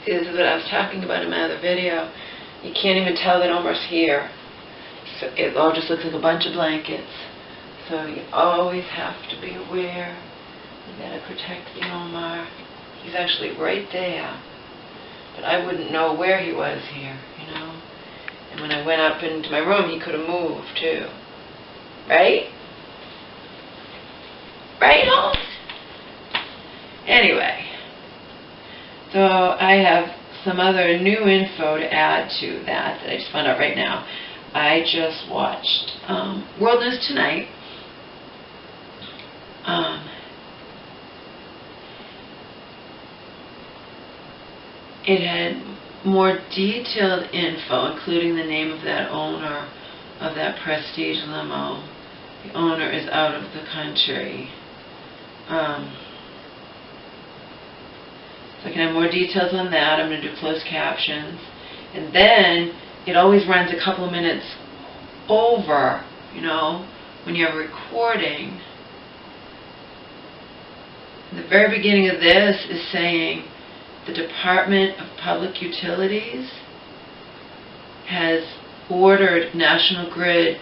is what I was talking about in my other video. You can't even tell that Omar's here. So it all just looks like a bunch of blankets. So you always have to be aware. You gotta protect the Omar. He's actually right there. But I wouldn't know where he was here, you know. And when I went up into my room, he could have moved too. Right? Right, Holmes? Anyway. So I have some other new info to add to that I just found out right now. I just watched World News Tonight. It had more detailed info, including the name of that owner of that Prestige limo. The owner is out of the country. So I can have more details on that. I'm going to do closed captions. And then it always runs a couple of minutes over, you know, when you're recording. The very beginning of this is saying the Department of Public Utilities has ordered National Grid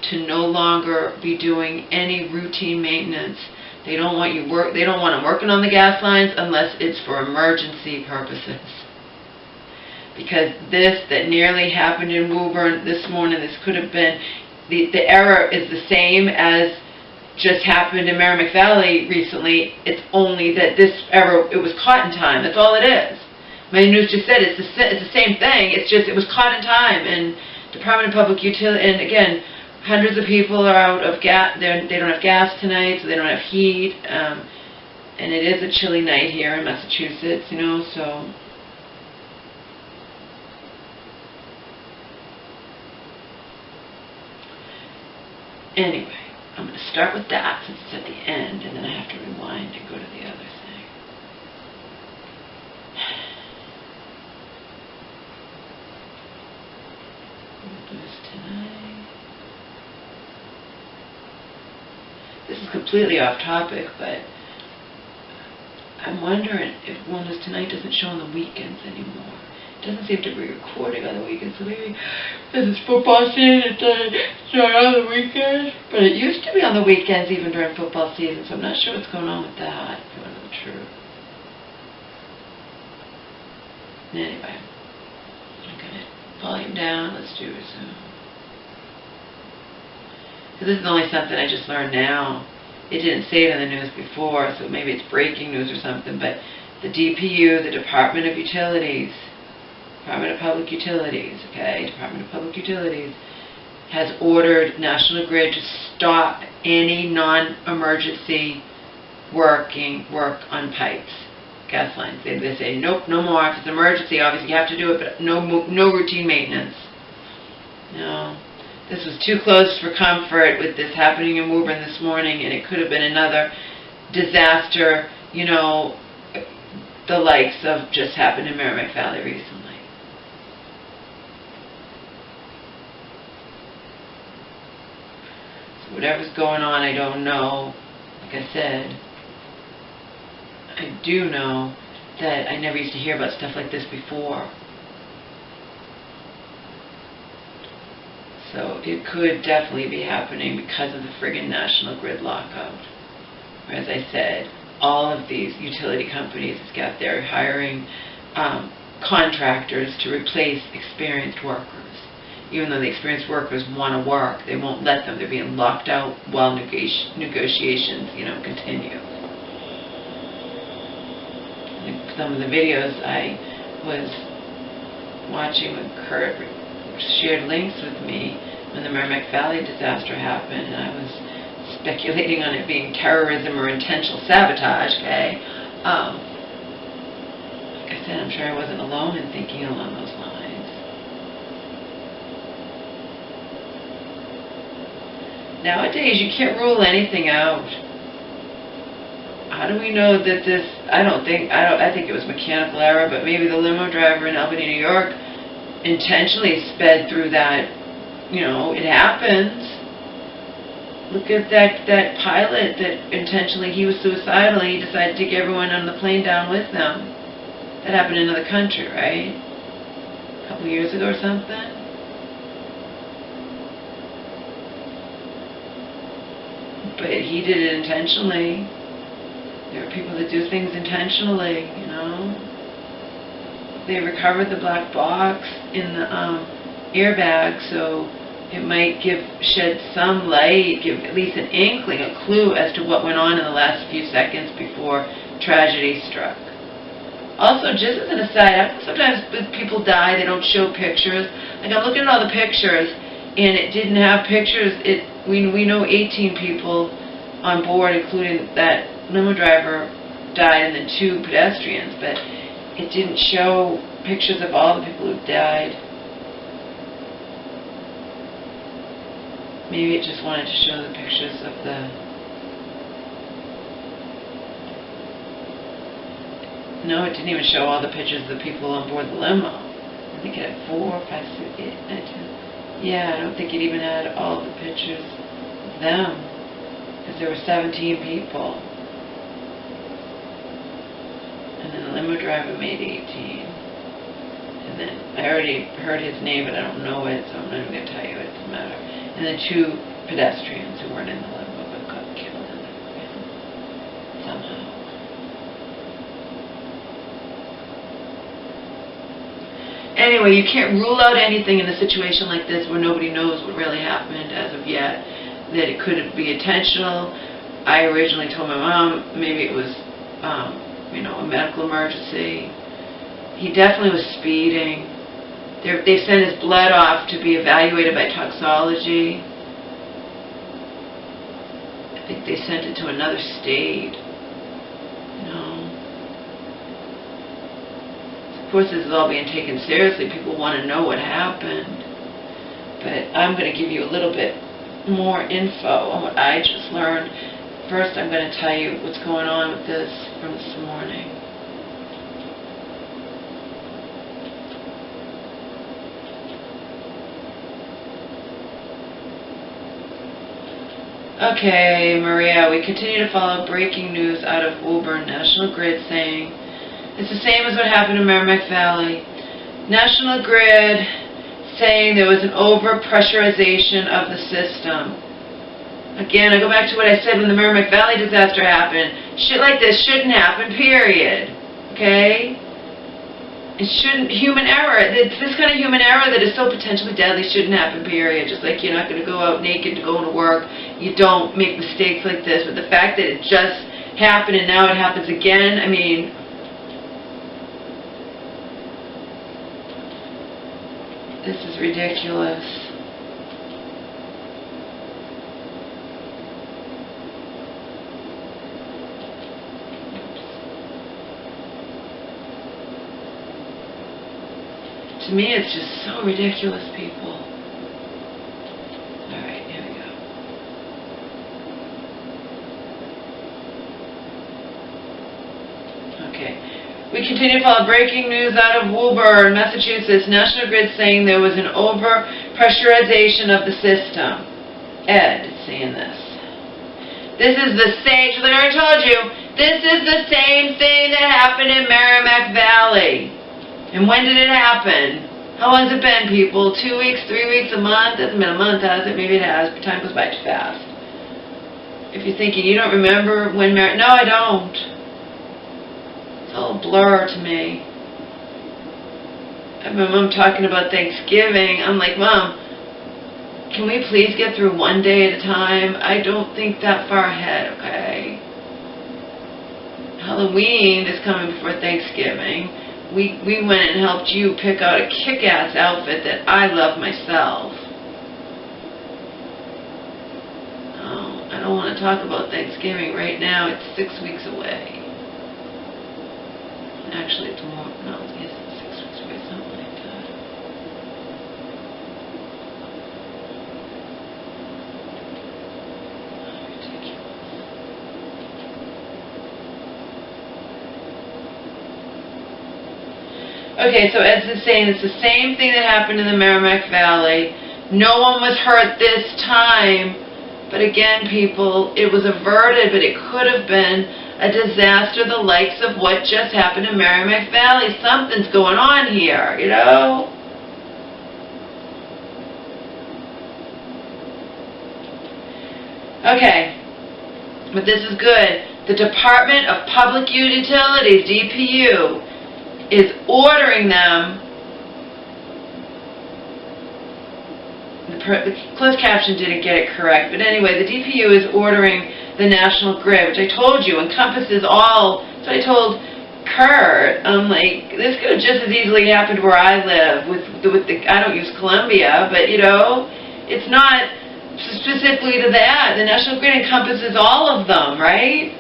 to no longer be doing any routine maintenance. They don't want them working on the gas lines unless it's for emergency purposes. Because this that nearly happened in Woburn this morning, this could have been, the error is the same as just happened in Merrimack Valley recently. It's only that this error, it was caught in time. That's all it is. My news just said it's the same thing. It's just it was caught in time. And Department of Public Utility, and again, hundreds of people are out of gas. They don't have gas tonight, so they don't have heat. And it is a chilly night here in Massachusetts, you know, so. Anyway, I'm going to start with that since it's at the end, and then I have to rewind and go to the other thing. Tonight. This is completely off topic, but I'm wondering if World News Tonight doesn't show on the weekends anymore. It doesn't seem to be recording on the weekends, so maybe this is football season, it doesn't show on the weekends. But it used to be on the weekends even during football season, so I'm not sure what's going on with that, if you want to know the truth. Anyway, I'm going to volume down, let's do resume. So this is only something I just learned now. It didn't say it in the news before, so maybe it's breaking news or something, but the DPU, the Department of Utilities, Department of Public Utilities, okay, Department of Public Utilities, has ordered National Grid to stop any non-emergency work on pipes, gas lines. They say, nope, no more. If it's an emergency, obviously you have to do it, but no routine maintenance. No. This was too close for comfort with this happening in Woburn this morning, and it could have been another disaster, you know, the likes of just happened in Merrimack Valley recently. So whatever's going on, I don't know. Like I said, I do know that I never used to hear about stuff like this before. So it could definitely be happening because of the friggin' National Grid lockout. Or as I said, all of these utility companies they're hiring contractors to replace experienced workers. Even though the experienced workers want to work, they won't let them. They're being locked out while negotiations, you know, continue. And some of the videos I was watching with Kurt shared links with me when the Merrimack Valley disaster happened, and I was speculating on it being terrorism or intentional sabotage, okay? Like I said, I'm sure I wasn't alone in thinking along those lines. Nowadays, you can't rule anything out. How do we know that this, I think it was mechanical error, but maybe the limo driver in Albany, New York intentionally sped through that, you know, it happens. Look at that pilot that intentionally, he was suicidal, he decided to take everyone on the plane down with them. That happened in another country, right? A couple years ago or something. But he did it intentionally. There are people that do things intentionally, you know. They recovered the black box in the airbag, so it might shed some light, give at least an inkling, a clue as to what went on in the last few seconds before tragedy struck. Also, just as an aside, sometimes when people die, they don't show pictures. Like, I'm looking at all the pictures, and it didn't have pictures. We know 18 people on board, including that limo driver died and then 2 pedestrians, but it didn't show pictures of all the people who died. Maybe it just wanted to show the pictures of the... No, it didn't even show all the pictures of the people on board the limo. I think it had 4, 5, 6, 8, 9, 10. Yeah, I don't think it even had all the pictures of them, because there were 17 people. And then the limo driver made 18. And then, I already heard his name, but I don't know it, so I'm not even going to tell you, it doesn't matter. And then 2 pedestrians who weren't in the limo but got killed in the somehow. Anyway, you can't rule out anything in a situation like this where nobody knows what really happened as of yet. That it could be intentional. I originally told my mom maybe it was, a medical emergency. He definitely was speeding. They sent his blood off to be evaluated by toxology. I think they sent it to another state. Of course, this is all being taken seriously. People want to know what happened. But I'm going to give you a little bit more info on what I just learned. First, I'm going to tell you what's going on with this from this morning. Okay, Maria, we continue to follow breaking news out of Woburn National Grid saying, it's the same as what happened in Merrimack Valley. National Grid saying there was an over-pressurization of the system. Again, I go back to what I said when the Merrimack Valley disaster happened. Shit like this shouldn't happen, period. Okay? It shouldn't, human error, this kind of human error that is so potentially deadly shouldn't happen, period. Just like you're not going to go out naked to go into work. You don't make mistakes like this. But the fact that it just happened and now it happens again, I mean... This is ridiculous. To me, it's just so ridiculous, people. Alright, here we go. Okay. We continue to follow breaking news out of Woburn, Massachusetts. National Grid saying there was an over-pressurization of the system. Ed is saying this. This is the same, like I told you, this is the same thing that happened in Merrimack Valley. And when did it happen? How long has it been, people? 2 weeks, 3 weeks, a month? It hasn't been a month, has it? Maybe it has, but time goes by too fast. If you're thinking, you don't remember when no, I don't. It's all a blur to me. I have my mom talking about Thanksgiving. I'm like, Mom, can we please get through one day at a time? I don't think that far ahead, okay? Halloween is coming before Thanksgiving. We went and helped you pick out a kick-ass outfit that I love myself. Oh, I don't want to talk about Thanksgiving right now. It's 6 weeks away. Actually, it's more. No, it's 6 weeks away, something like that. Ridiculous. Okay, so Ed's is saying it's the same thing that happened in the Merrimack Valley. No one was hurt this time. But again, people, it was averted, but it could have been a disaster the likes of what just happened in Merrimack Valley. Something's going on here, you know? Okay, but this is good. The Department of Public Utilities, DPU, is ordering them. The closed caption didn't get it correct, but anyway, the DPU is ordering the National Grid, which I told you encompasses all. So I told Kurt, I'm like, this could have just as easily happened where I live with the I don't use Columbia, but you know, it's not specifically to that. The National Grid encompasses all of them, right?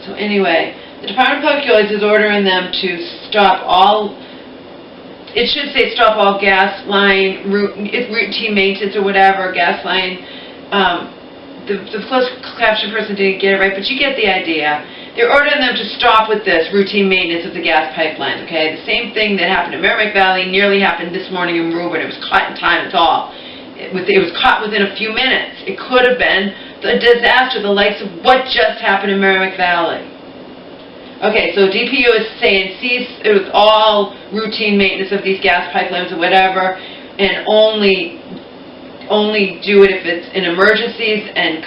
So anyway, the Department of Public Utilities is ordering them to stop all, it should say stop all gas line, routine maintenance or whatever, gas line. The closed caption person didn't get it right, but you get the idea. They're ordering them to stop with this routine maintenance of the gas pipelines, okay? The same thing that happened in Merrimack Valley nearly happened this morning in Reuben. It was caught in time, it's all. It was caught within a few minutes. It could have been the disaster, the likes of what just happened in Merrimack Valley. Okay, so DPU is saying cease with all routine maintenance of these gas pipelines or whatever, and only do it if it's in emergencies and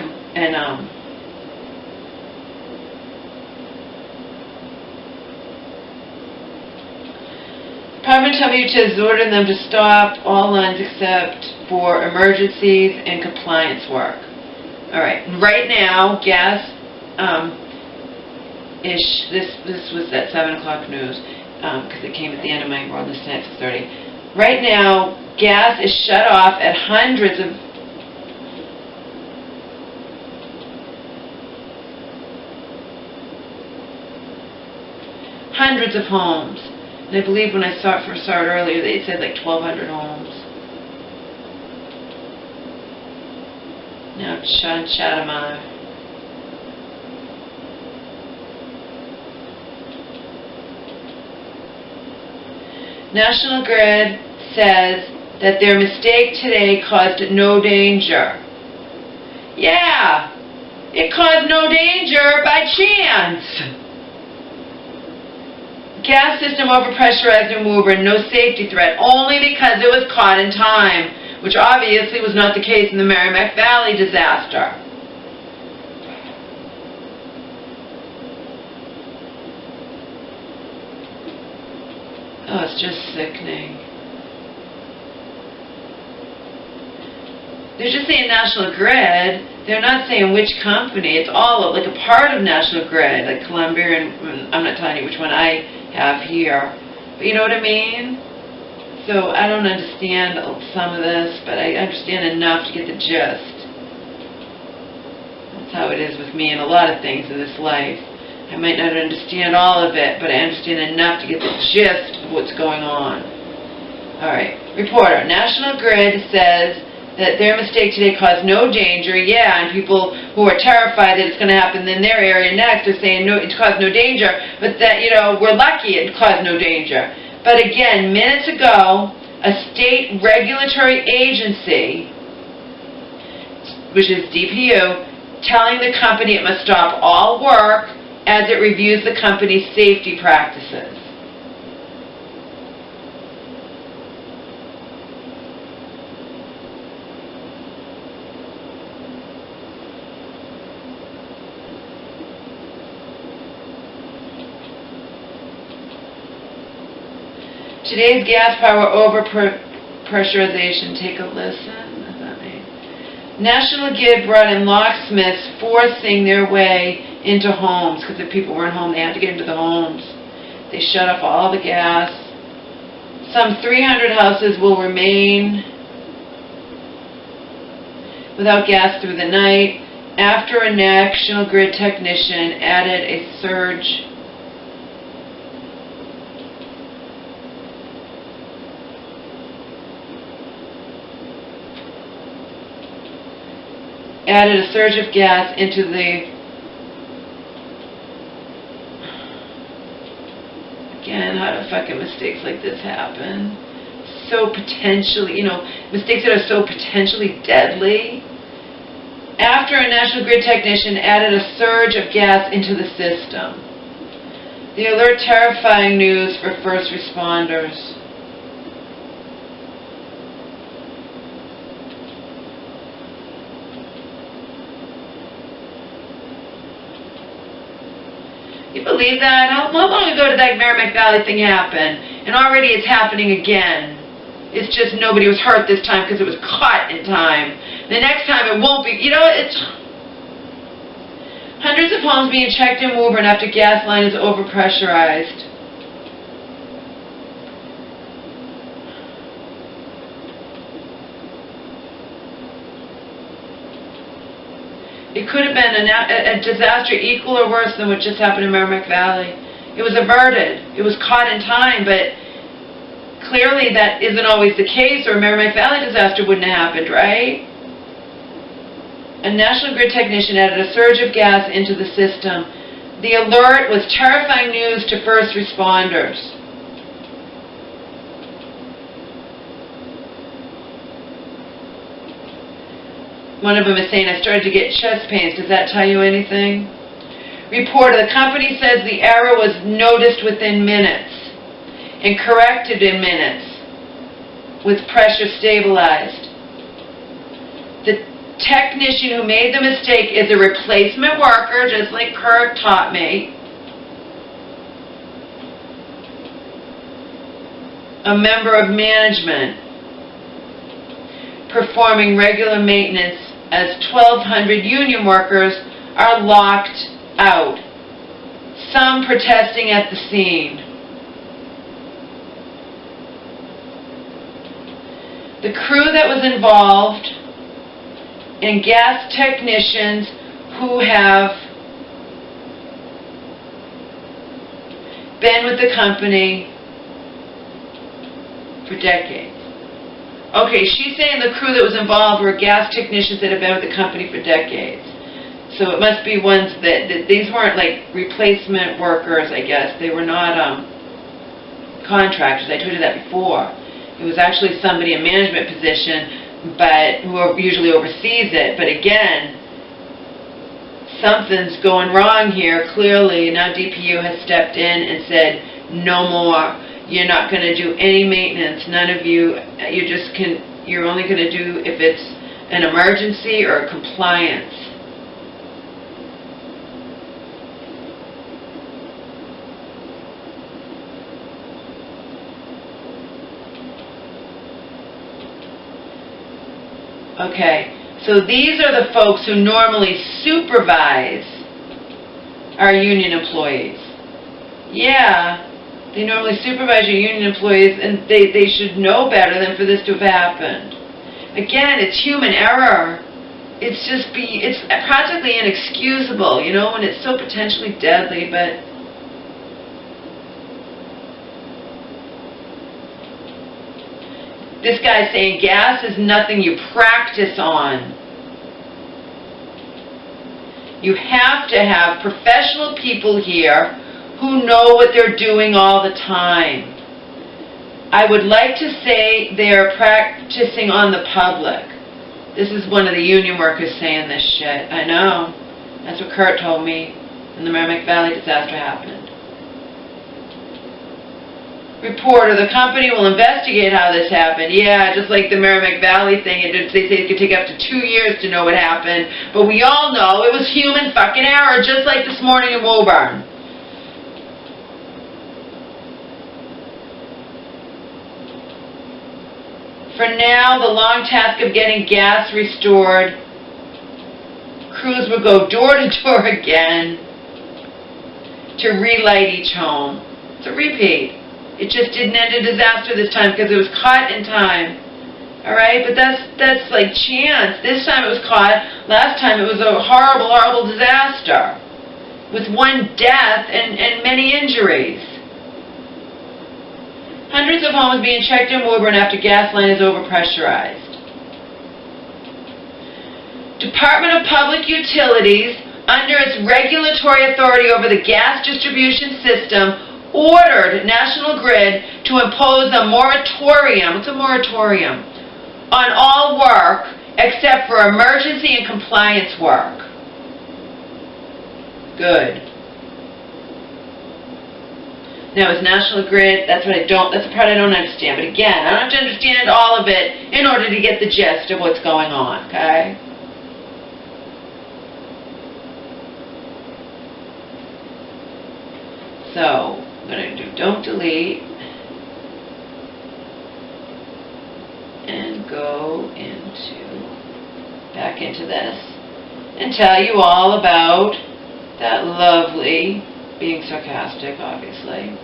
Department of Utilities is ordering them to stop all lines except for emergencies and compliance work. All right. Right now, gas this was that 7 o'clock news because it came at the end of my World News Tonight at 6:30. Right now, gas is shut off at hundreds of homes. And I believe when I first saw it earlier, they said like 1,200 homes. Now it's shut them off. National Grid says that their mistake today caused no danger. Yeah, it caused no danger by chance. Gas system overpressurized in Woburn, no safety threat, only because it was caught in time, which obviously was not the case in the Merrimack Valley disaster. Oh, it's just sickening. They're just saying National Grid. They're not saying which company. It's all like a part of National Grid, like Columbia, and I'm not telling you which one I have here. But you know what I mean? So I don't understand some of this, but I understand enough to get the gist. That's how it is with me and a lot of things in this life. I might not understand all of it, but I understand enough to get the gist of what's going on. Alright, reporter. National Grid says that their mistake today caused no danger. Yeah, and people who are terrified that it's going to happen in their area next are saying no, it caused no danger, but that, you know, we're lucky it caused no danger. But again, minutes ago, a state regulatory agency, which is DPU, telling the company it must stop all work as it reviews the company's safety practices. Today's gas power overpressurization. Take a listen. What does that mean? National Grid brought in locksmiths forcing their way into homes, because if people weren't home, they had to get into the homes. They shut off all the gas. Some 300 houses will remain without gas through the night after a National Grid technician added a surge of gas into the, again, how to fucking mistakes like this happen? So potentially, mistakes that are so potentially deadly. After a National Grid technician added a surge of gas into the system. The alert, terrifying news for first responders. You believe that? How long ago did that Merrimack Valley thing happen? And already it's happening again. It's just nobody was hurt this time because it was caught in time. The next time it won't be. It's... Hundreds of homes being checked in Woburn after gas line is overpressurized. It could have been a disaster equal or worse than what just happened in Merrimack Valley. It was averted. It was caught in time, but clearly that isn't always the case, or a Merrimack Valley disaster wouldn't have happened, right? A National Grid technician added a surge of gas into the system. The alert was terrifying news to first responders. One of them is saying, I started to get chest pains. Does that tell you anything? Reporter, the company says the error was noticed within minutes and corrected in minutes with pressure stabilized. The technician who made the mistake is a replacement worker, just like Kurt taught me. A member of management performing regular maintenance as 1,200 union workers are locked out, some protesting at the scene. The crew that was involved and gas technicians who have been with the company for decades. Okay, she's saying the crew that was involved were gas technicians that have been with the company for decades. So it must be ones that these weren't like replacement workers, I guess. They were not contractors. I told you that before. It was actually somebody in management position, but who usually oversees it. But again, something's going wrong here. Clearly, now DPU has stepped in and said, no more. You're not going to do any maintenance. None of you. You're only going to do if it's an emergency or a compliance. Okay, so these are the folks who normally supervise our union employees. Yeah, they normally supervise your union employees, and they should know better than for this to have happened. Again, it's human error. It's practically inexcusable, when it's so potentially deadly, but... This guy's saying gas is nothing you practice on. You have to have professional people here who know what they're doing all the time. I would like to say they're practicing on the public. This is one of the union workers saying this shit. I know. That's what Kurt told me when the Merrimack Valley disaster happened. Reporter, the company will investigate how this happened. Yeah, just like the Merrimack Valley thing, they say it could take up to 2 years to know what happened. But we all know it was human fucking error, just like this morning in Woburn. For now, the long task of getting gas restored. Crews will go door to door again to relight each home. It's a repeat. It just didn't end in disaster this time because it was caught in time. Alright, but that's like chance. This time it was caught. Last time it was a horrible, horrible disaster with 1 death and many injuries. Hundreds of homes being checked in Woburn after gas line is overpressurized. Department of Public Utilities, under its regulatory authority over the gas distribution system, ordered National Grid to impose a moratorium. What's a moratorium? On all work except for emergency and compliance work. Good. Now, is National Grid, that's the part I don't understand. But again, I don't have to understand all of it in order to get the gist of what's going on, okay? So, I'm going to do don't delete and go back into this and tell you all about that lovely, being sarcastic obviously,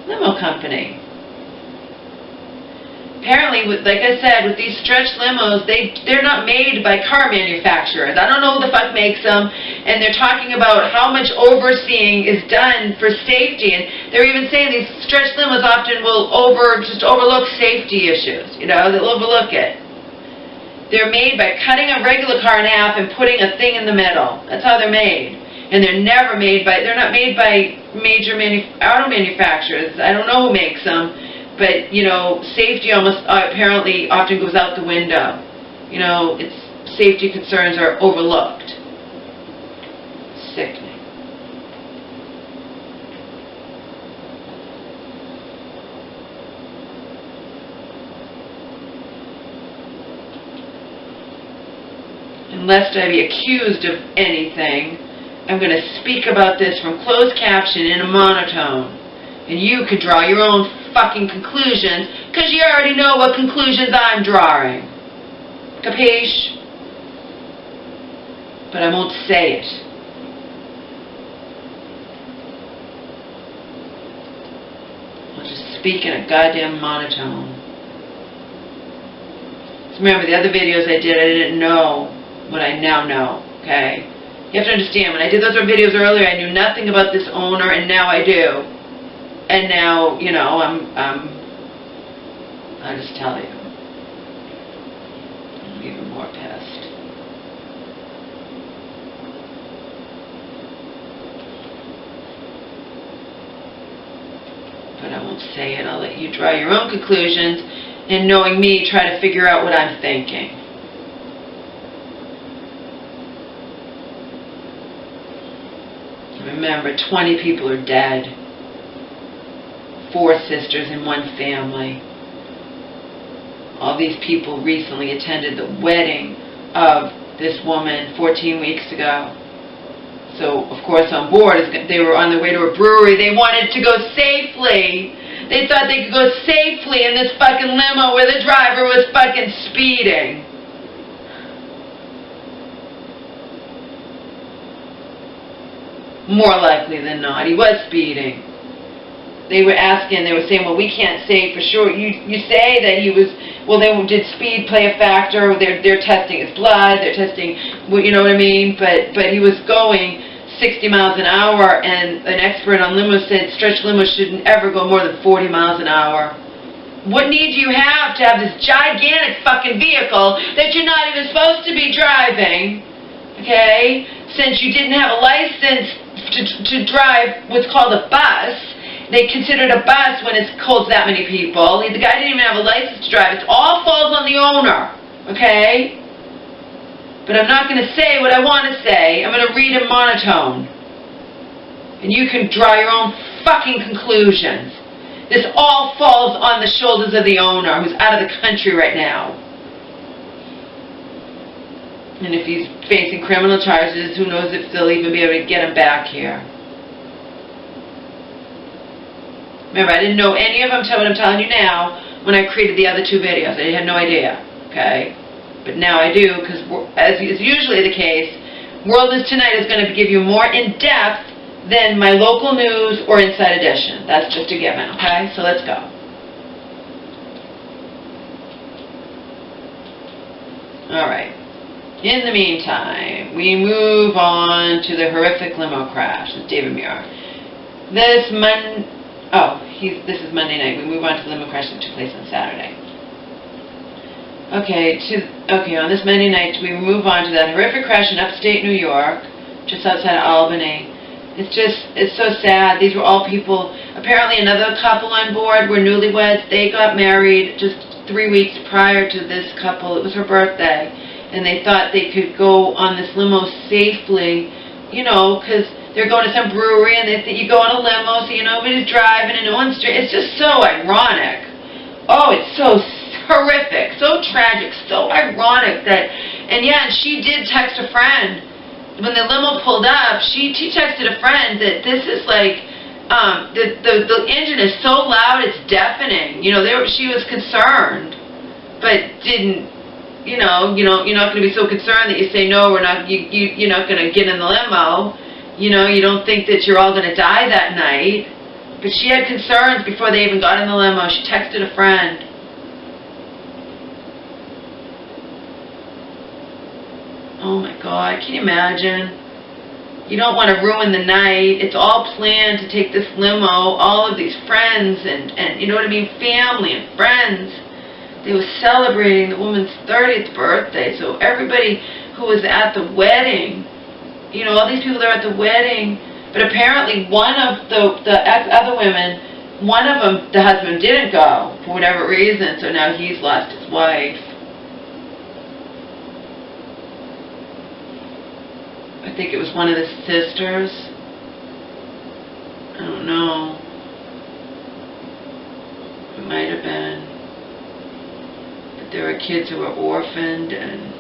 limo company. Apparently, like I said, with these stretch limos, they're not made by car manufacturers. I don't know who the fuck makes them, and they're talking about how much overseeing is done for safety, and they're even saying these stretch limos often will just overlook safety issues. You know, they'll overlook it. They're made by cutting a regular car in half and putting a thing in the middle. That's how they're made. And they're not made by major auto manufacturers. I don't know who makes them. But, you know, safety apparently often goes out the window. You know, safety concerns are overlooked. Sickening. And lest I be accused of anything, I'm going to speak about this from closed caption in a monotone. And you could draw your own fucking conclusions, because you already know what conclusions I'm drawing. Capiche? But I won't say it. I'll just speak in a goddamn monotone. So remember, the other videos I didn't know what I now know, okay? You have to understand, when I did those videos earlier, I knew nothing about this owner, and now I do. And now, you know, I'll just tell you. I'm even more pissed. But I won't say it. I'll let you draw your own conclusions, and knowing me, try to figure out what I'm thinking. Remember, 20 people are dead. 4 sisters in one family. All these people recently attended the wedding of this woman 14 weeks ago. So, of course, on board, they were on their way to a brewery. They wanted to go safely. They thought they could go safely in this fucking limo where the driver was fucking speeding. More likely than not, he was speeding. They were saying, well, we can't say for sure. You say that he was, well, did speed play a factor? They're testing his blood, they're testing, you know what I mean? But he was going 60 miles an hour, and an expert on limos said stretch limos shouldn't ever go more than 40 miles an hour. What need do you have to have this gigantic fucking vehicle that you're not even supposed to be driving, okay? Since you didn't have a license to drive what's called a bus. They considered a bus when it holds that many people. The guy didn't even have a license to drive. It all falls on the owner, okay? But I'm not going to say what I want to say. I'm going to read in monotone. And you can draw your own fucking conclusions. This all falls on the shoulders of the owner, who's out of the country right now. And if he's facing criminal charges, who knows if they'll even be able to get him back here. Remember, I didn't know any of them until what I'm telling you now when I created the other 2 videos. I had no idea, okay? But now I do, because as is usually the case, World News Tonight is going to give you more in-depth than my local news or Inside Edition. That's just a given, okay? So let's go. Alright. In the meantime, we move on to the horrific limo crash with David Muir. This is Monday night. We move on to the limo crash that took place on Saturday. Okay, on this Monday night, we move on to that horrific crash in upstate New York, just outside of Albany. It's so sad. These were all people, apparently another couple on board were newlyweds. They got married just 3 weeks prior to this couple. It was her birthday. And they thought they could go on this limo safely, you know, because they're going to some brewery and they think you go on a limo so you know nobody's driving and no one's driving. It's just so ironic. Oh, it's so horrific, so tragic, so ironic that, and yeah, and she did text a friend. When the limo pulled up, she texted a friend that this is like, the engine is so loud it's deafening. You know, she was concerned, but didn't, you know, you're not going to be so concerned that you say, no, we're not, you're not going to get in the limo. You know, you don't think that you're all going to die that night. But she had concerns before they even got in the limo. She texted a friend. Oh my God, can you imagine? You don't want to ruin the night. It's all planned to take this limo, all of these friends and you know what I mean, family and friends. They were celebrating the woman's 30th birthday, so everybody who was at the wedding, you know, all these people that are at the wedding, but apparently one of the other women, one of them, the husband didn't go for whatever reason, so now he's lost his wife. I think it was one of the sisters. I don't know. It might have been. But there were kids who were orphaned and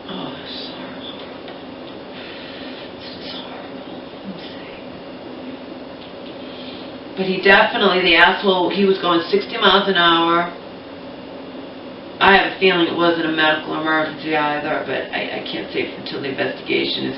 oh, it's so horrible. It's horrible. Let's see. But he definitely, the asshole, he was going 60 miles an hour. I have a feeling it wasn't a medical emergency either, but I can't say until the investigation is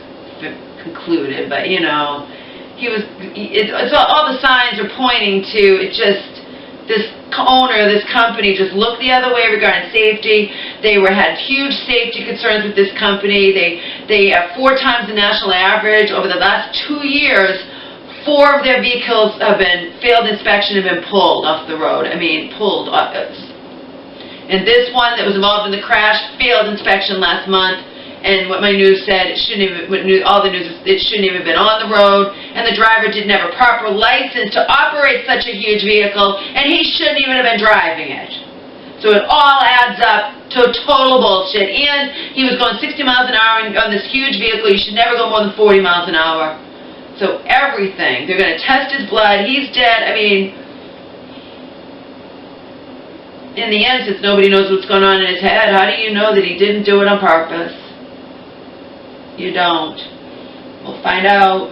concluded. But, you know, all the signs are pointing to, it just, this owner, this company just looked the other way regarding safety. They had huge safety concerns with this company. They have 4 times the national average. Over the last 2 years, 4 of their vehicles have been, failed inspection, have been pulled off the road. I mean, pulled off. And this one that was involved in the crash failed inspection last month. And what my news said, it shouldn't even, it shouldn't even have been on the road. And the driver didn't have a proper license to operate such a huge vehicle, and he shouldn't even have been driving it. So it all adds up to total bullshit. And he was going 60 miles an hour on this huge vehicle. You should never go more than 40 miles an hour. So everything. They're going to test his blood. He's dead. I mean, in the end, since nobody knows what's going on in his head, how do you know that he didn't do it on purpose? You don't. We'll find out.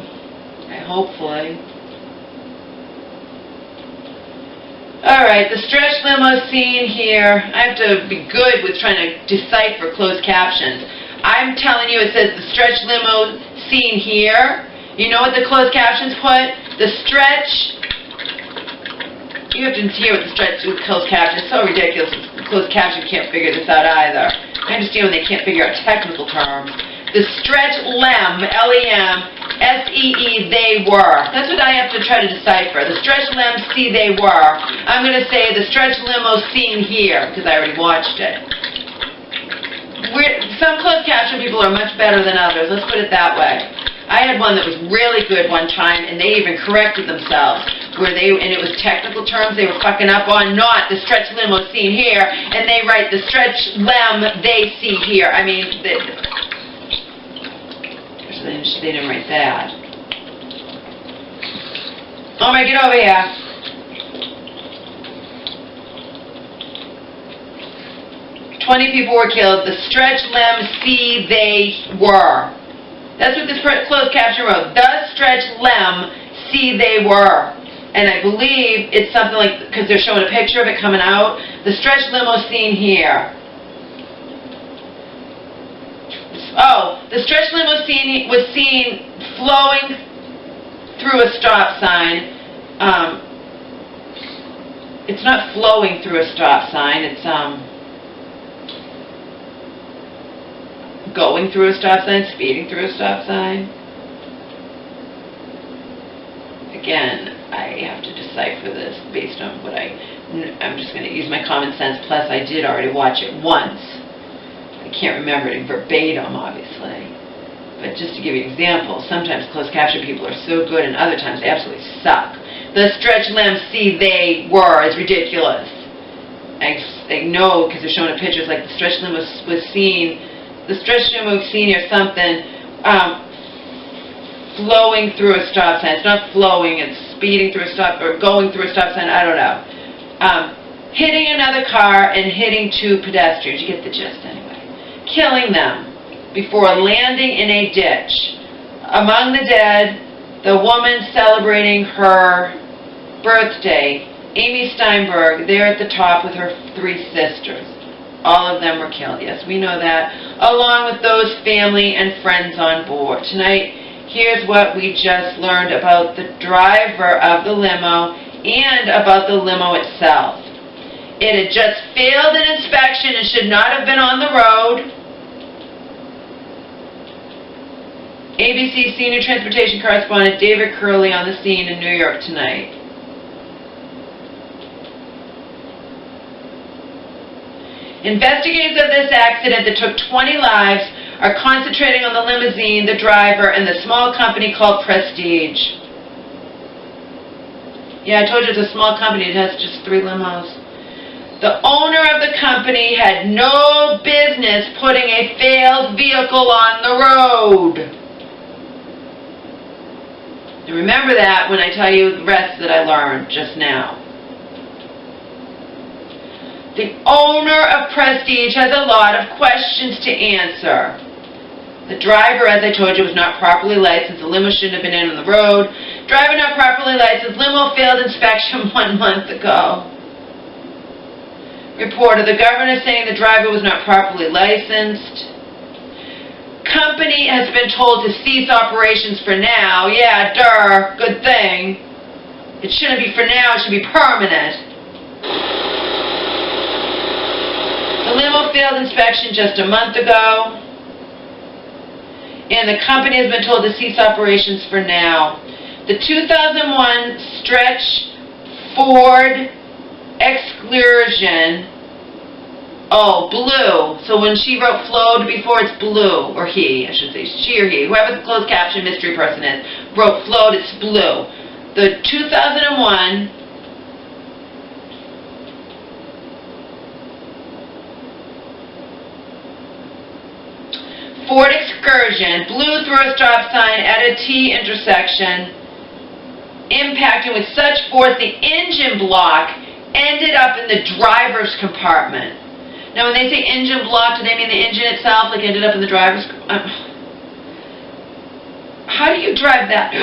Hopefully. Alright, the stretch limo scene here. I have to be good with trying to decipher closed captions. I'm telling you, it says the stretch limo scene here. You know what the closed captions put? The stretch... You have to hear what the stretch with closed caption. It's so ridiculous. The closed caption can't figure this out either. I understand when they can't figure out technical terms. The stretch lem, L-E-M, S-E-E, they were. That's what I have to try to decipher. The stretch lem, see, they were. I'm going to say the stretch limo seen here, because I already watched it. Some closed caption people are much better than others. Let's put it that way. I had one that was really good one time, and they even corrected themselves. And it was technical terms they were fucking up on, not the stretch limo seen here, and they write the stretch lem they see here. I mean, they didn't write that. Oh my, get over here. "20 people were killed. The stretch lem see they were." That's what this closed caption wrote. The stretch lem see they were. And I believe it's something like, because they're showing a picture of it coming out, the stretch limo seen here. Oh, the stretch limo scene was seen flowing through a stop sign. It's not flowing through a stop sign, it's going through a stop sign, speeding through a stop sign. Again, I have to decipher this based on what I'm just going to use my common sense, plus I did already watch it once. I can't remember it verbatim, obviously. But just to give you an example, sometimes closed caption people are so good and other times absolutely suck. The stretch limbs, see, they were, is ridiculous. I know because they're showing pictures like the stretch limb was seen, the stretch limb was seen or something, flowing through a stop sign. It's not flowing, it's speeding through a stop, or going through a stop sign, I don't know. Hitting another car and hitting two pedestrians, you get the gist anyway. Killing them before landing in a ditch. Among the dead, the woman celebrating her birthday, Amy Steinberg, there at the top with her 3 sisters. All of them were killed. Yes, we know that. Along with those family and friends on board. Tonight, here's what we just learned about the driver of the limo and about the limo itself. It had just failed an inspection and should not have been on the road. ABC senior transportation correspondent David Curley on the scene in New York tonight. Investigators of this accident that took 20 lives are concentrating on the limousine, the driver, and the small company called Prestige. Yeah, I told you it's a small company. It has just 3 limos. The owner of the company had no business putting a failed vehicle on the road. And remember that when I tell you the rest that I learned just now. The owner of Prestige has a lot of questions to answer. The driver, as I told you, was not properly licensed. The limo shouldn't have been in on the road. Driver not properly licensed. Limo failed inspection 1 month ago. Reporter, the governor saying the driver was not properly licensed. Company has been told to cease operations for now. Yeah, good thing. It shouldn't be for now, it should be permanent. The limo failed inspection just a month ago, and the company has been told to cease operations for now. The 2001 Stretch Ford Excursion, blue. So when she wrote flowed before, it's blue, or he, I should say, she or he, whoever the closed caption mystery person is, wrote flowed, it's blue. The 2001 Ford Excursion blew through a stop sign at a T intersection, impacting with such force the engine block ended up in the driver's compartment. Now when they say engine block, do they mean the engine itself, like ended up in the driver's how do you drive that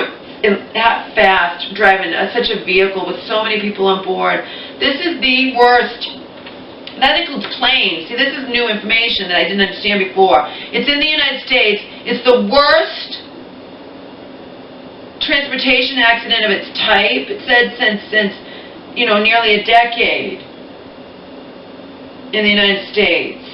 fast, driving such a vehicle with so many people on board? This is the worst. That includes planes. See, this is new information that I didn't understand before. It's in the United States. It's the worst transportation accident of its type, it said, since nearly a decade in the United States.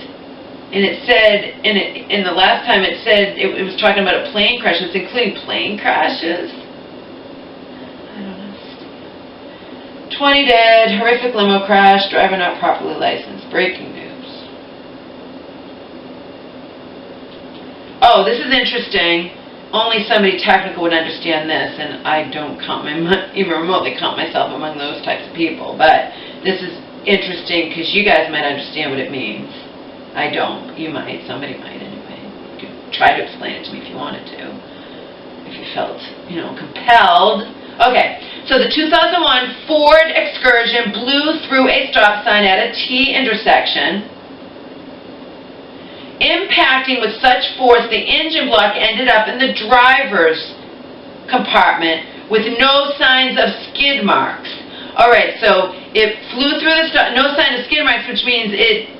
And it said, in the last time it said, it was talking about a plane crash. It's including plane crashes. I don't understand. 20 dead, horrific limo crash, driver not properly licensed. Breaking news. Oh, this is interesting. Only somebody technical would understand this, and I don't even remotely count myself among those types of people. But this is interesting because you guys might understand what it means. I don't. You might. Somebody might anyway. You could try to explain it to me if you wanted to. If you felt, compelled. Okay, so the 2001 Ford Excursion blew through a stop sign at a T intersection, impacting with such force the engine block ended up in the driver's compartment with no signs of skid marks. Alright, so it flew through the no sign of skid marks, which means it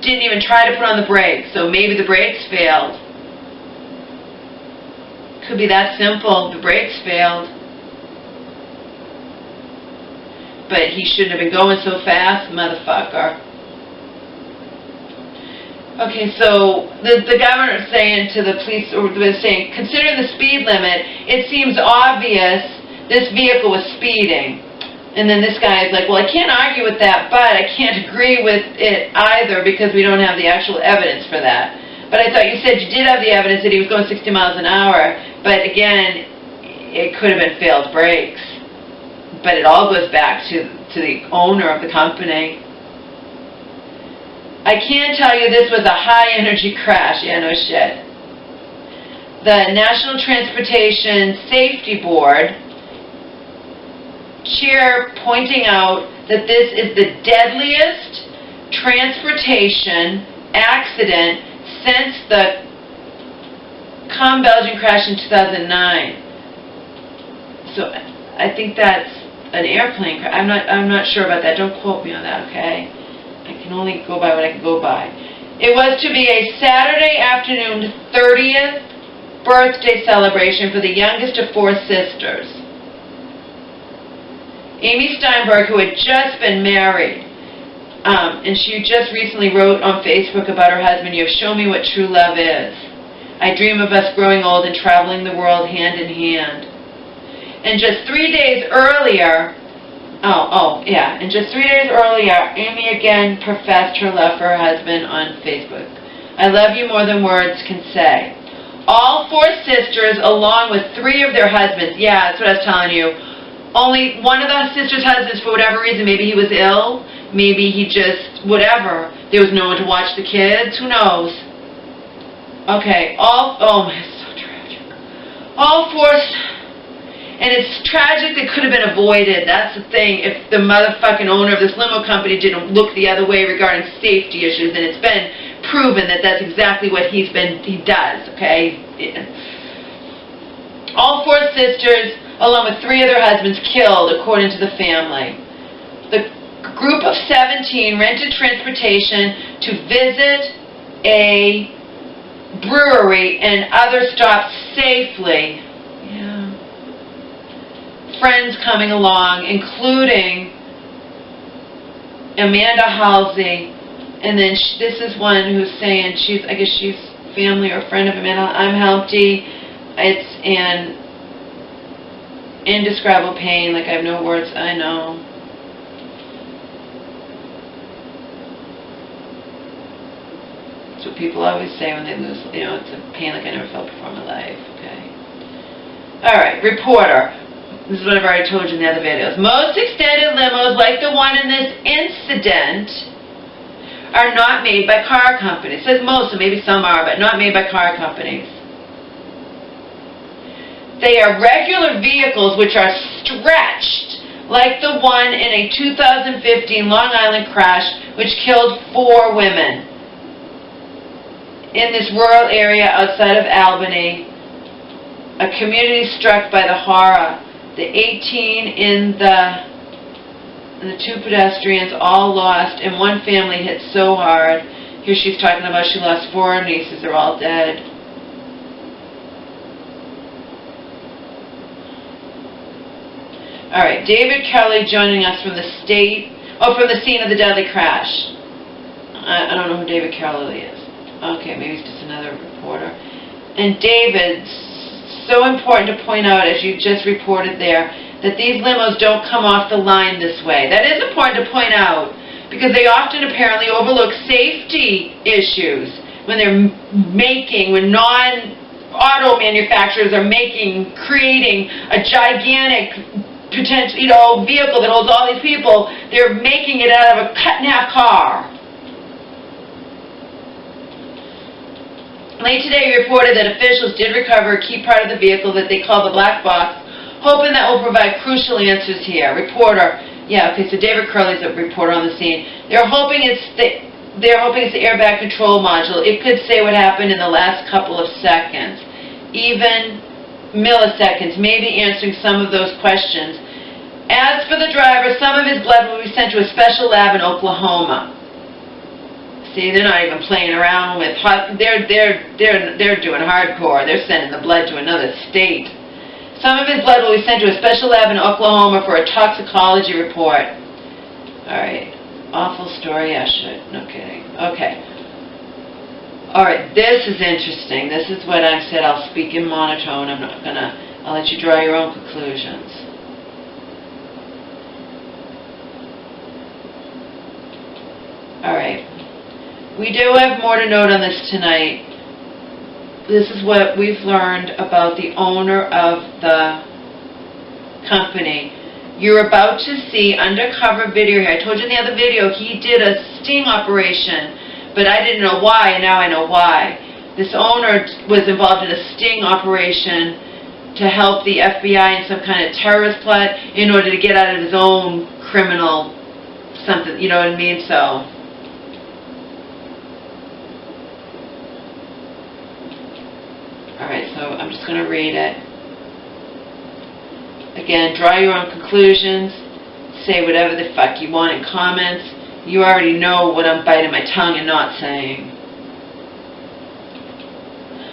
didn't even try to put on the brakes, so maybe the brakes failed. Could be that simple. The brakes failed. But he shouldn't have been going so fast, motherfucker. Okay, so the governor is saying to the police, or was saying, considering the speed limit, it seems obvious this vehicle was speeding. And then this guy is like, well, I can't argue with that, but I can't agree with it either because we don't have the actual evidence for that. But I thought you said you did have the evidence that he was going 60 miles an hour, but again, it could have been failed brakes. But it all goes back to the owner of the company. I can tell you this was a high-energy crash. Yeah, no shit. The National Transportation Safety Board chair pointing out that this is the deadliest transportation accident since the Belgian crash in 2009. So I think that's an airplane crash. I'm not sure about that. Don't quote me on that, okay? I can only go by what I can go by. It was to be a Saturday afternoon 30th birthday celebration for the youngest of 4 sisters. Amy Steinberg, who had just been married, and she just recently wrote on Facebook about her husband, "You have shown me what true love is. I dream of us growing old and traveling the world hand in hand." And just 3 days earlier, Amy again professed her love for her husband on Facebook. "I love you more than words can say." All 4 sisters, along with 3 of their husbands, yeah, that's what I was telling you. Only one of the sisters' husbands, for whatever reason, maybe he was ill, maybe he just, whatever. There was no one to watch the kids, who knows? Okay, it's so tragic. All 4, and it's tragic that could have been avoided. That's the thing. If the motherfucking owner of this limo company didn't look the other way regarding safety issues, and it's been proven that that's exactly what he does, okay? All 4 sisters, along with 3 of their husbands, killed, according to the family. The group of 17 rented transportation to visit a brewery and other stops safely. Yeah. Friends coming along, including Amanda Halsey, and then this is one who's saying I guess she's family or friend of Amanda. "I'm Humpty. It's an indescribable pain, like I have no words." I know. That's what people always say when they lose, it's a pain like I never felt before in my life, okay? Alright, reporter. This is what I've already told you in the other videos. Most extended limos, like the one in this incident, are not made by car companies. It says most, and maybe some are, but not made by car companies. They are regular vehicles which are stretched, like the one in a 2015 Long Island crash which killed 4 women in this rural area outside of Albany, a community struck by the horror. The 18 and the 2 pedestrians all lost, and one family hit so hard. Here she's talking about she lost 4 nieces, they're all dead. Alright, David Kelly joining us from the from the scene of the deadly crash. I don't know who David Kelly is. Okay, maybe he's just another reporter. And David, so important to point out, as you just reported there, that these limos don't come off the line this way. That is important to point out, because they often apparently overlook safety issues when they're when non-auto manufacturers are creating a gigantic potential, vehicle that holds all these people. They're making it out of a cut-in-half car. Late today reported that officials did recover a key part of the vehicle that they call the black box, hoping that will provide crucial answers here. Reporter, yeah, okay, so David Curley's a reporter on the scene. They're hoping it's the airbag control module. It could say what happened in the last couple of seconds, even milliseconds, maybe answering some of those questions. As for the driver, some of his blood will be sent to a special lab in Oklahoma. See, they're not even playing around with they're doing hardcore. They're sending the blood to another state. Some of his blood will be sent to a special lab in Oklahoma for a toxicology report. All right, awful story. No kidding. Okay. All right, this is interesting. This is what I said. I'll speak in monotone. I'll let you draw your own conclusions. Alright. We do have more to note on this tonight. This is what we've learned about the owner of the company. You're about to see undercover video here. I told you in the other video he did a sting operation, but I didn't know why, and now I know why. This owner was involved in a sting operation to help the FBI in some kind of terrorist plot in order to get out of his own criminal something, you know what I mean? So, alright, so I'm just going to read it. Again, draw your own conclusions, say whatever the fuck you want in comments. You already know what I'm biting my tongue and not saying.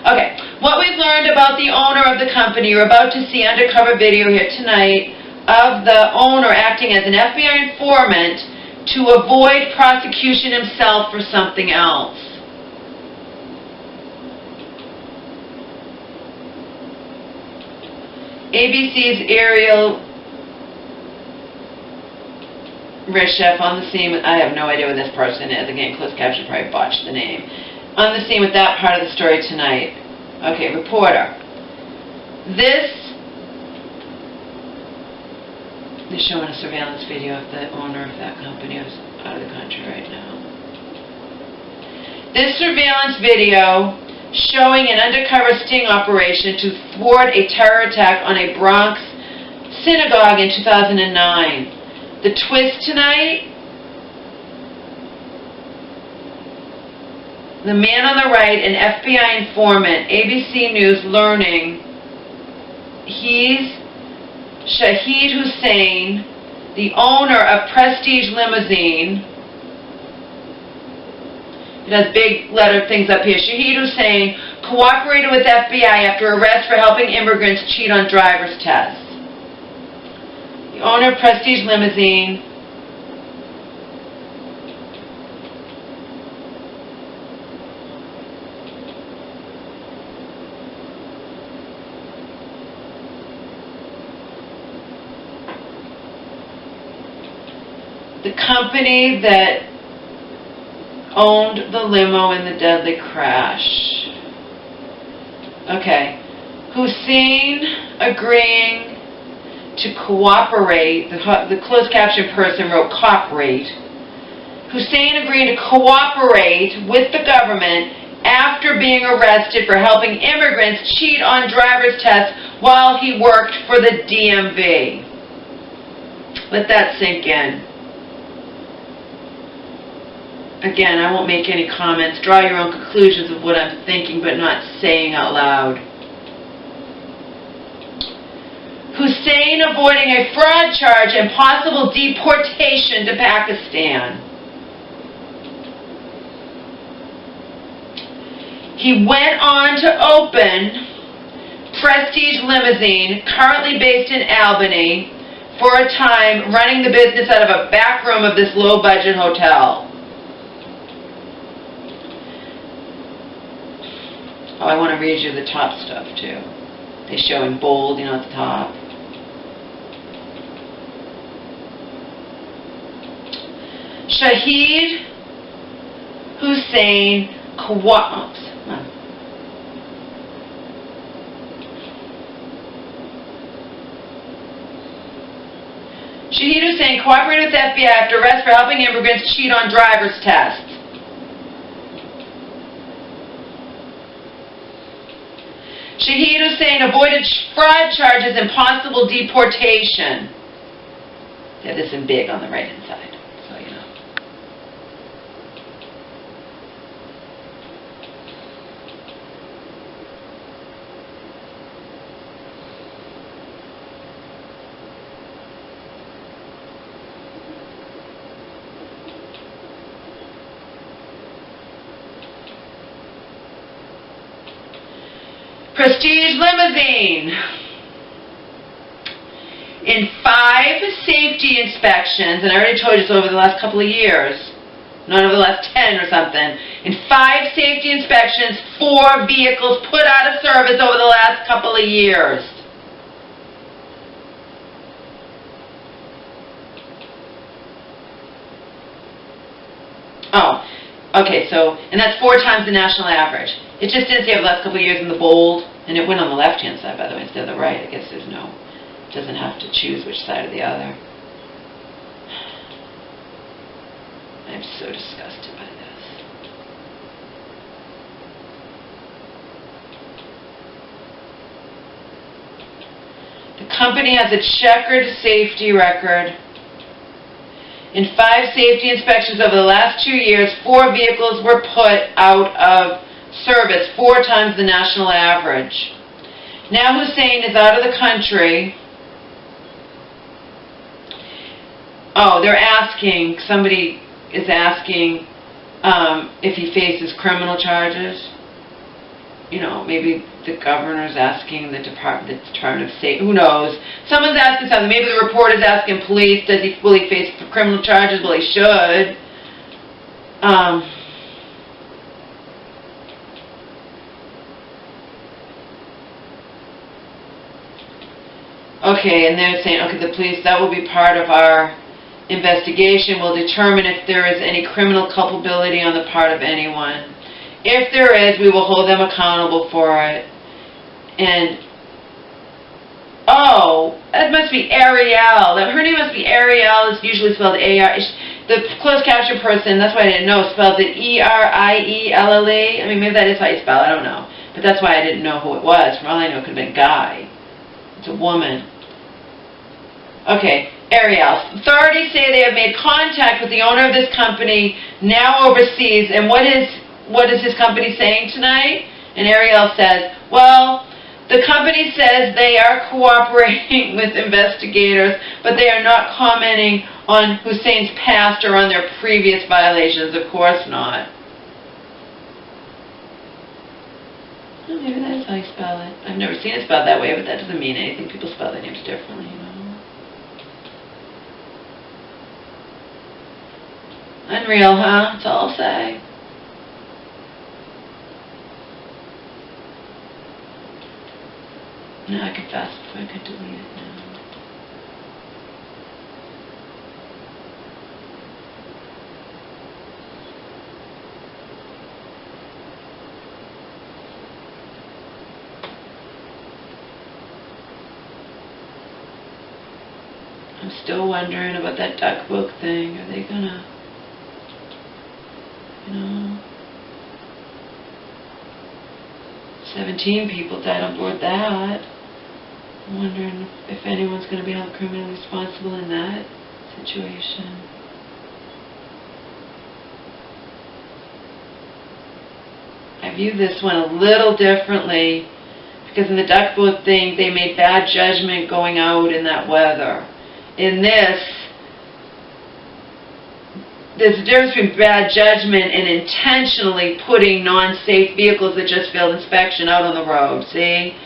Okay, what we've learned about the owner of the company, you're about to see undercover video here tonight of the owner acting as an FBI informant to avoid prosecution himself for something else. ABC's Ariel Reshef on the scene with, I have no idea what this person is. Again, closed caption probably botched the name. On the scene with that part of the story tonight. Okay, reporter. They're showing a surveillance video of the owner of that company who's out of the country right now. This surveillance video showing an undercover sting operation to thwart a terror attack on a Bronx synagogue in 2009. The twist tonight, the man on the right, an FBI informant, ABC News learning he's Shahid Hussain, the owner of Prestige Limousine. It has big letter things up here. Shahid Hussain cooperated with FBI after arrest for helping immigrants cheat on driver's tests. The owner of Prestige Limousine. The company that owned the limo in the deadly crash. Okay. Hussein agreeing to cooperate. The closed caption person wrote cooperate. Hussein agreeing to cooperate with the government after being arrested for helping immigrants cheat on driver's tests while he worked for the DMV. Let that sink in. Again, I won't make any comments. Draw your own conclusions of what I'm thinking but not saying out loud. Hussein avoiding a fraud charge and possible deportation to Pakistan. He went on to open Prestige Limousine, currently based in Albany, for a time running the business out of a back room of this low-budget hotel. Oh, I want to read you the top stuff, too. They show in bold, you know, at the top. Shahid Hussain Shahid Hussain cooperated with the FBI after arrest for helping immigrants cheat on driver's tests. Shahid Hussain avoided fraud charges and possible deportation. Yeah, this is big on the right-hand side, so you know. Prestige Limousine. In 5 safety inspections, and I already told you this over the last couple of years, not over the last 10 or something, in 5 safety inspections, 4 vehicles put out of service over the last couple of years. Oh, okay, so, and that's 4 times the national average. It just didn't say over the last couple of years in the bold, and it went on the left-hand side, by the way, instead of the right. I guess there's no, doesn't have to choose which side or the other. I'm so disgusted by this. The company has a checkered safety record. In 5 safety inspections over the last 2 years, 4 vehicles were put out of service, 4 times the national average. Now Hussein is out of the country. Oh, they're asking, somebody is asking if he faces criminal charges. You know, maybe the governor's asking the Department of State. Who knows? Someone's asking something. Maybe the reporter's asking police. Will he face criminal charges? Well, he should. Okay, and they're saying, okay, the police, that will be part of our investigation. We'll determine if there is any criminal culpability on the part of anyone. If there is, we will hold them accountable for it. And, oh, that must be Ariel. Her name must be Ariel. It's usually spelled A-R. The closed caption person, that's why I didn't know, spells it E-R-I-E-L-L-E. I mean, maybe that is how you spell it. I don't know. But that's why I didn't know who it was. For all I know, it could have been Guy. It's a woman. Okay, Ariel. Authorities say they have made contact with the owner of this company, now overseas. And what is his company saying tonight? And Ariel says, well, the company says they are cooperating with investigators, but they are not commenting on Hussein's past or on their previous violations. Of course not. Well, maybe that's how you spell it. I've never seen it spelled that way, but that doesn't mean anything. People spell their names differently, you know. Unreal, huh? That's all I'll say. Now I can fast forward. I can delete it now. I'm still wondering about that duck book thing. Are they gonna, you know, 17 people died on board that. I'm wondering if anyone's going to be held criminally responsible in that situation. I view this one a little differently because in the duck boat thing, they made bad judgment going out in that weather. In this, there's a difference between bad judgment and intentionally putting non-safe vehicles that just failed inspection out on the road, see?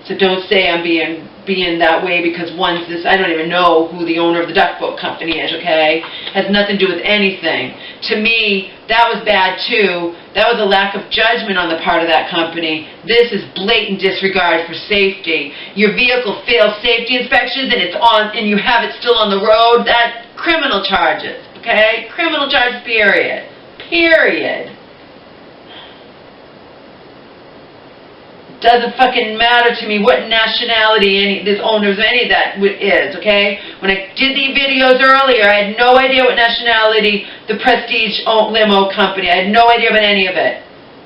So don't say I'm being that way because one's this, I don't even know who the owner of the duck boat company is, okay? Has nothing to do with anything. To me, that was bad too. That was a lack of judgment on the part of that company. This is blatant disregard for safety. Your vehicle fails safety inspections and it's on, and you have it still on the road, that criminal charges, okay? Criminal charges, period. Period. Doesn't fucking matter to me what nationality this owner of any of that is, okay? When I did the videos earlier, I had no idea what nationality the Prestige limo company, I had no idea about any of it,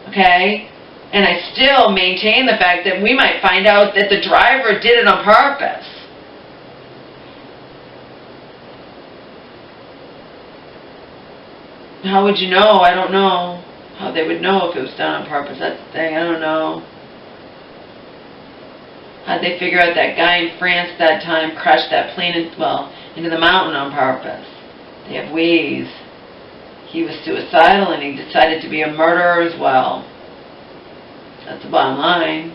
okay? And I still maintain the fact that we might find out that the driver did it on purpose. How would you know? I don't know how they would know if it was done on purpose. That's the thing, I don't know. How'd they figure out that guy in France that time crashed that plane into the mountain on purpose? They have ways. He was suicidal and he decided to be a murderer as well. That's the bottom line.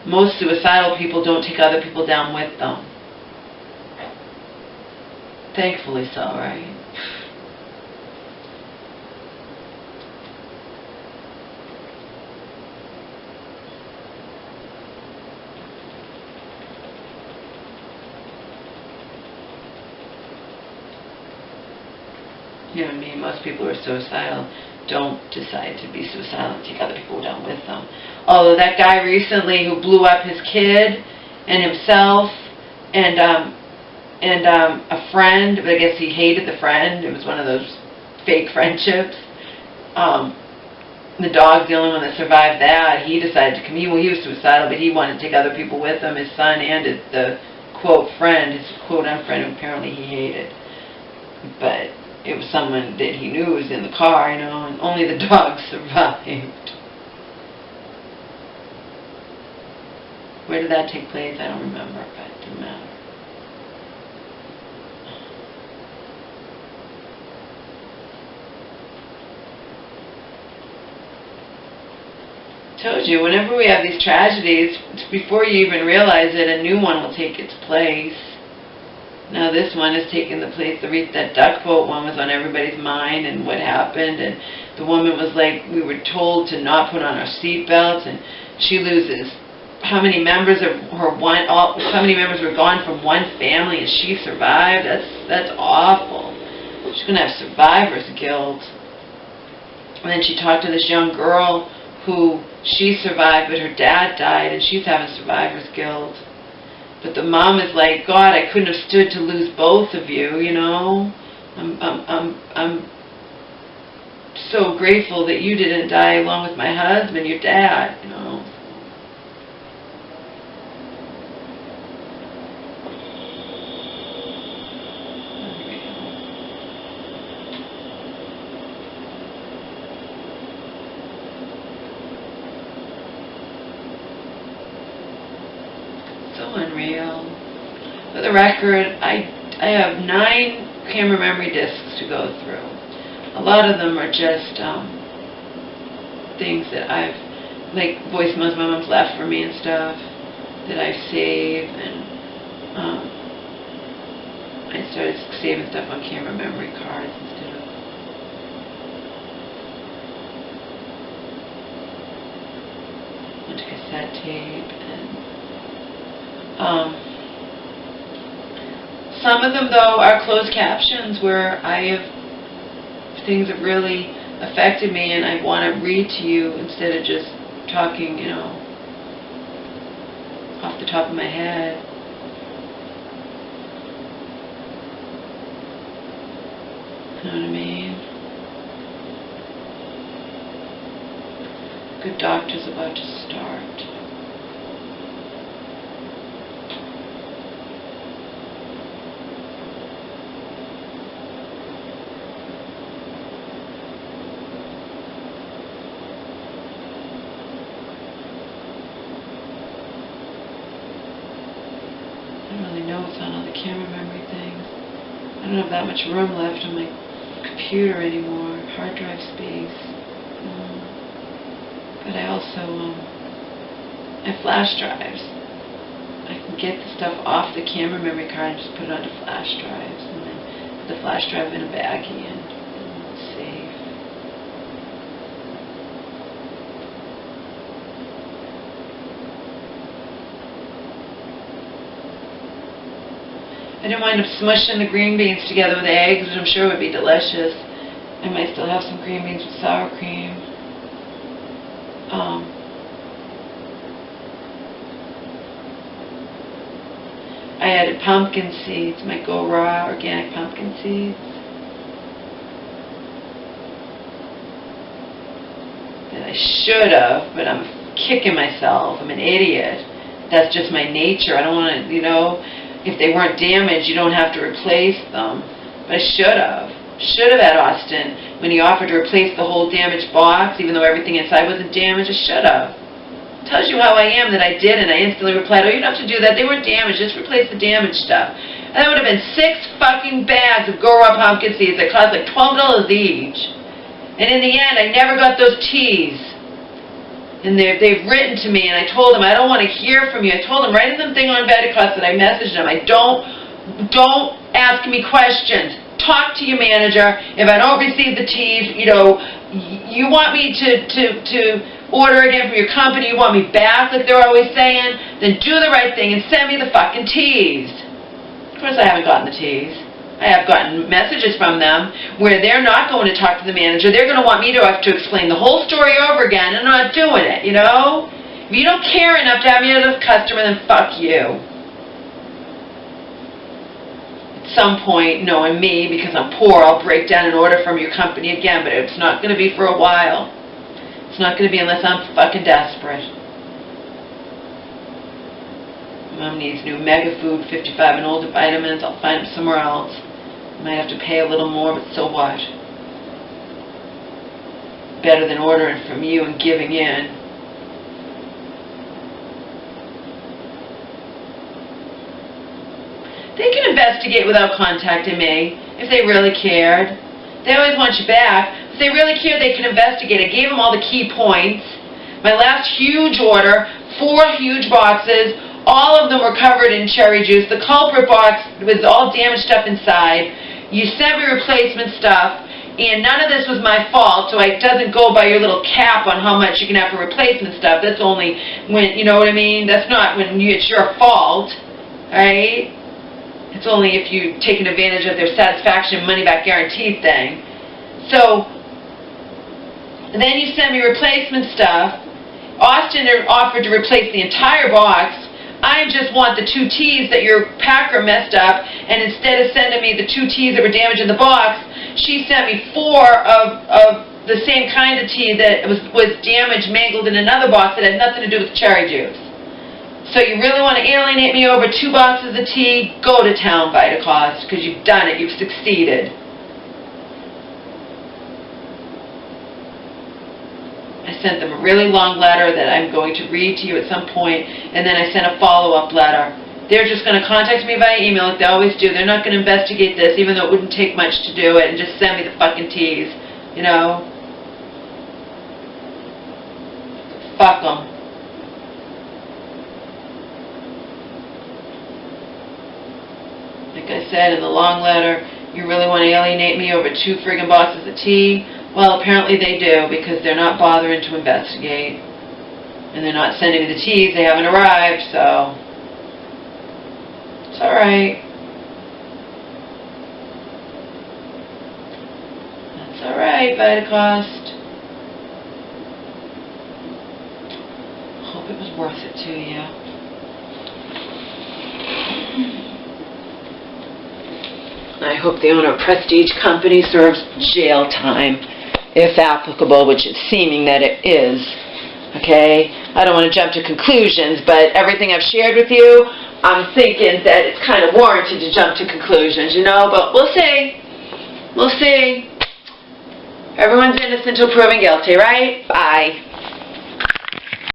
Most suicidal people don't take other people down with them. Thankfully so, right? You know what I mean? Most people who are suicidal don't decide to be suicidal and take other people down with them. Although that guy recently who blew up his kid and himself and a friend, but I guess he hated the friend. It was one of those fake friendships. The dog's the only one that survived that. He decided to come. He was suicidal, but he wanted to take other people with him, his son and the quote friend, his quote unfriend, who apparently he hated. But it was someone that he knew was in the car, you know, and only the dog survived. Where did that take place? I don't remember, but it didn't matter. Told you, whenever we have these tragedies, before you even realize it, a new one will take its place. Now this one is taking the place. That duck boat one was on everybody's mind and what happened, and the woman was like, we were told to not put on our seatbelts, and she loses how many members of her how many members were gone from one family, and she survived. That's awful. She's gonna have survivor's guilt. And then she talked to this young girl who she survived, but her dad died, and she's having survivor's guilt. But the mom is like, God, I couldn't have stood to lose both of you, you know. I'm so grateful that you didn't die along with my husband, your dad, you know. Unreal. For the record, I have 9 camera memory discs to go through. A lot of them are just things that I've, like voicemails my mom's left for me and stuff that I've saved, and I started saving stuff on camera memory cards instead of onto cassette tape. Some of them, though, are closed captions where things have really affected me, and I want to read to you instead of just talking, you know, off the top of my head. You know what I mean? Good doctor's about to start. Notes on all the camera memory things. I don't have that much room left on my computer anymore, hard drive space. But I also have flash drives. I can get the stuff off the camera memory card and just put it onto flash drives, and then put the flash drive in a baggie and it's safe. I didn't wind up smushing the green beans together with eggs, which I'm sure would be delicious. I might still have some green beans with sour cream. I added pumpkin seeds, my Go Raw organic pumpkin seeds. That I should have, but I'm kicking myself. I'm an idiot. That's just my nature. I don't want to, you know. If they weren't damaged, you don't have to replace them. But I should have. Should have had Austin when he offered to replace the whole damaged box, even though everything inside wasn't damaged. I should have. Tells you how I am that I did, and I instantly replied, oh, you don't have to do that. They weren't damaged. Just replace the damaged stuff. And that would have been 6 fucking bags of Go Raw pumpkin seeds that cost like $12 each. And in the end, I never got those teas. And they've written to me, and I told them, I don't want to hear from you. I told them right in the thing on Bettycross that I messaged them, don't ask me questions. Talk to your manager. If I don't receive the teas, you know, you want me to order again from your company, you want me back like they're always saying, then do the right thing and send me the fucking teas. Of course I haven't gotten the teas. I have gotten messages from them where they're not going to talk to the manager. They're going to want me to have to explain the whole story over again, and I'm not doing it, you know? If you don't care enough to have me as a customer, then fuck you. At some point, knowing me, because I'm poor, I'll break down an order from your company again, but it's not going to be for a while. It's not going to be unless I'm fucking desperate. Mom needs new Mega Food 55 and older vitamins. I'll find them somewhere else. Might have to pay a little more, but so what? Better than ordering from you and giving in. They can investigate without contacting me if they really cared. They always want you back. If they really care, they can investigate. I gave them all the key points. My last huge order, 4 huge boxes, all of them were covered in cherry juice. The culprit box was all damaged up inside. You sent me replacement stuff, and none of this was my fault, so it doesn't go by your little cap on how much you can have for replacement stuff. That's only when, you know what I mean? That's not when it's your fault, right? It's only if you've taken advantage of their satisfaction money-back guarantee thing. So, then you send me replacement stuff. Austin offered to replace the entire box. I just want the 2 teas that your packer messed up, and instead of sending me the 2 teas that were damaged in the box, she sent me 4 of the same kind of tea that was damaged, mangled in another box that had nothing to do with cherry juice. So you really want to alienate me over 2 boxes of tea? Go to town, Vitacost, because you've done it. You've succeeded. I sent them a really long letter that I'm going to read to you at some point, and then I sent a follow-up letter. They're just going to contact me via email like they always do. They're not going to investigate this, even though it wouldn't take much to do it, and just send me the fucking teas, you know? Fuck them. Like I said in the long letter, you really want to alienate me over 2 friggin' boxes of tea? Well, apparently they do, because they're not bothering to investigate. And they're not sending me the teas. They haven't arrived, so it's alright. That's alright, Vitacost. Hope it was worth it to you. I hope the owner of Prestige Company serves jail time, if applicable, which it's seeming that it is. Okay? I don't want to jump to conclusions, but everything I've shared with you, I'm thinking that it's kind of warranted to jump to conclusions, you know? But we'll see. We'll see. Everyone's innocent until proven guilty, right? Bye.